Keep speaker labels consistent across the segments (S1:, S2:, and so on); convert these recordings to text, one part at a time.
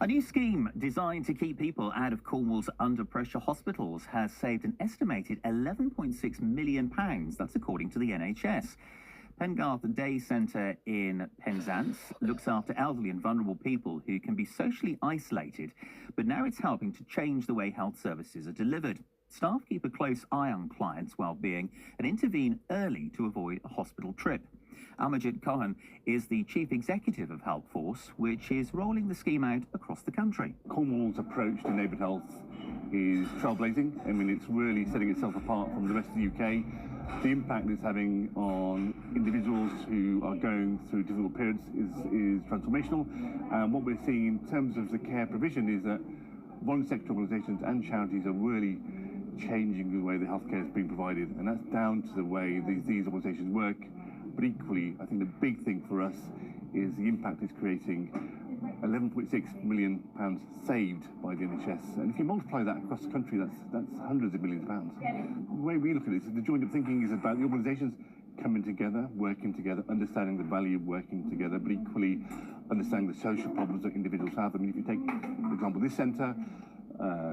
S1: A new scheme designed to keep people out of Cornwall's under-pressure hospitals has saved an estimated £11.6 million. That's according to the NHS. Pengarth Day Centre in Penzance looks after elderly and vulnerable people who can be socially isolated, but now it's helping to change the way health services are delivered. Staff keep a close eye on clients' well-being and intervene early to avoid a hospital trip. Amerjit Chohan is the chief executive of Helpforce, which is rolling the scheme out across the country.
S2: Cornwall's approach to neighbourhood health is trailblazing. I mean, it's really setting itself apart from the rest of the UK. The impact it's having on individuals who are going through difficult periods is transformational. And what we're seeing in terms of the care provision is that voluntary sector organisations and charities are really changing the way the healthcare is being provided, and that's down to the way these organisations work. But equally, I think the big thing for us is the impact it's creating. £11.6 million saved by the NHS, and if you multiply that across the country, that's hundreds of millions of pounds. The way we look at it is the joined-up thinking is about the organisations coming together, working together, understanding the value of working together, but equally understanding the social problems that individuals have. I mean, if you take, for example, this centre,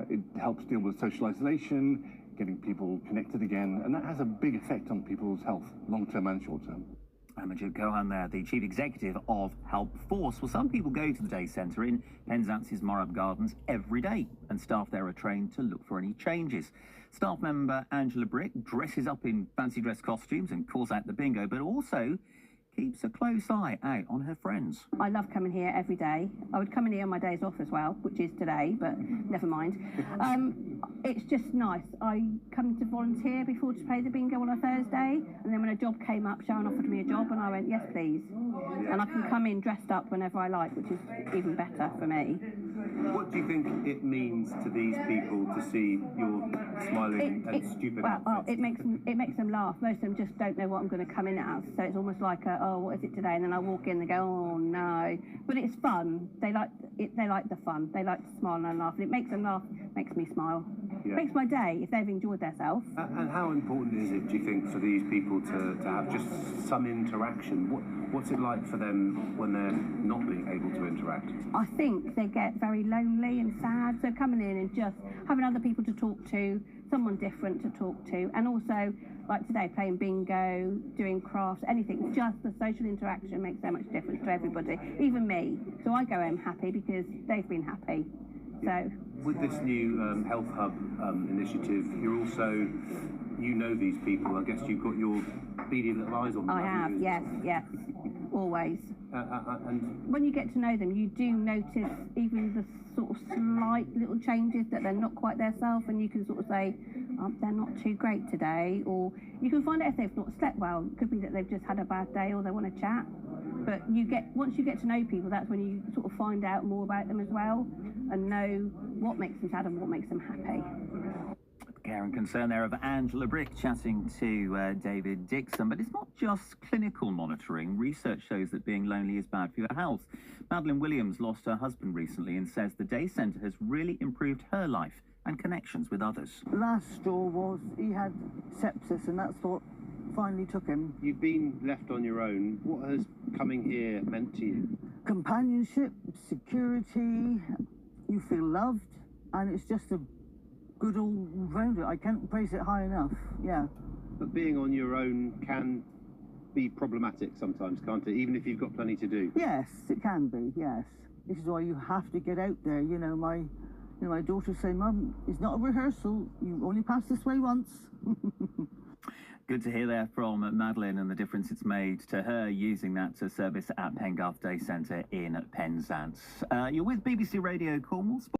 S2: it helps deal with social isolation, getting people connected again, and that has a big effect on people's health, long-term and short-term.
S1: Amerjit Chohan there, the chief executive of Helpforce. Well, some people go to the day centre in Penzance's Morab Gardens every day, and staff there are trained to look for any changes. Staff member Angela Brick dresses up in fancy dress costumes and calls out the bingo, but also keeps a close eye out on her friends.
S3: I love coming here every day. I would come in here on my days off as well, which is today, but never mind. It's just nice. I come to volunteer before to play the bingo on a Thursday, and then when a job came up, Sharon offered me a job, and I went, yes, please. And I can come in dressed up whenever I like, which is even better for me.
S4: What do you think it means to these people to see you're smiling and stupid?
S3: Well, it makes them laugh. Most of them just don't know what I'm going to come in as, so it's almost like oh, what is it today? And then I walk in and they go, oh no. But it's fun. They like it. They like the fun. They like to smile and laugh. And it makes them laugh. Makes me smile. Yeah. Makes my day if they've enjoyed themselves.
S4: And how important is it, do you think, for these people to have just some interaction? What's it like for them when they're not being able to interact?
S3: I think they get very lonely and sad. So coming in and just having other people to talk to, someone different to talk to, and also like today playing bingo, doing crafts, anything, just the social interaction makes so much difference to everybody, even me. So I go home happy because they've been happy. So
S4: with this new Health Hub initiative, you're also, you know these people, I guess you've got your beady little eyes on them.
S3: I have, yes, always.
S4: And
S3: when you get to know them, you do notice even the sort of slight little changes that they're not quite their self, and you can sort of say, oh, they're not too great today, or you can find out if they've not slept well. It could be that they've just had a bad day or they want to chat. But once you get to know people, that's when you sort of find out more about them as well and know what makes them sad and what makes them happy.
S1: Care and concern there of Angela Brick chatting to David Dixon. But it's not just clinical monitoring. Research shows that being lonely is bad for your health. Madeline Williams lost her husband recently and says the day centre has really improved her life and connections with others.
S5: Last straw was he had sepsis, and that's what finally took him.
S4: You've been left on your own. What has coming here meant to you?
S5: Companionship, security, you feel loved, and it's just a good all-rounder. I can't praise it high enough, yeah.
S4: But being on your own can be problematic sometimes, can't it? Even if you've got plenty to do.
S5: Yes, it can be, yes. This is why you have to get out there. You know, my daughter say, Mum, it's not a rehearsal. You only pass this way once.
S1: Good to hear there from Madeline and the difference it's made to her using that service at Pengarth Day Centre in Penzance. You're with BBC Radio Cornwall Sport.